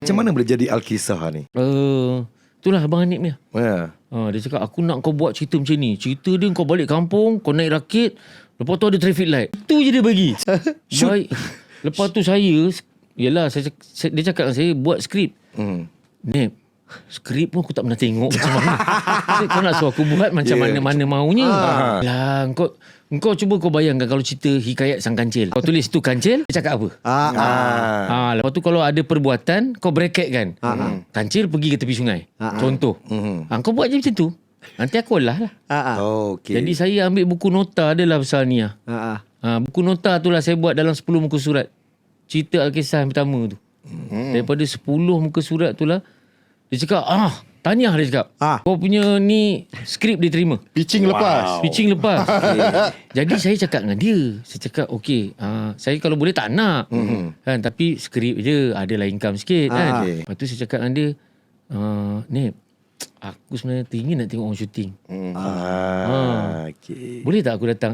Macam mana boleh jadi Alkisah ni? Itulah Abang Hanif ni. Ya. Dia cakap, aku nak kau buat cerita macam ni. Cerita dia kau balik kampung, kau naik rakit, lepas tu ada traffic light. Itu je dia bagi. Baik. Lepas tu yelah, dia cakap dengan saya, buat skrip. Nip, skrip pun aku tak pernah tengok macam mana. Kau nak suruh aku buat macam mana-mana maunya. Lah, kau cuba kau bayangkan kalau cerita hikayat Sang Kancil. Kau tulis tu Kancil, dia cakap apa? Lepas tu kalau ada perbuatan, kau bracket kan. Kancil pergi ke tepi sungai. Contoh. Kau buat je macam tu. Nanti aku olah lah. Okay. Jadi saya ambil buku nota adalah besar ni. Buku nota tu lah saya buat dalam 10 muka surat. Cerita Alkisah yang pertama tu. Daripada 10 muka surat tu lah, dia cakap, tahniah dia cakap. Kau punya ni skrip dia terima. Pitching lepas. Pitching lepas. Jadi saya cakap dengan dia. Saya cakap, okey, saya kalau boleh tak nak. Kan, tapi skrip je adalah income sikit kan. Lepas tu saya cakap dengan dia, Nip, aku sebenarnya teringin nak tengok orang syuting. Okay. Boleh tak aku datang?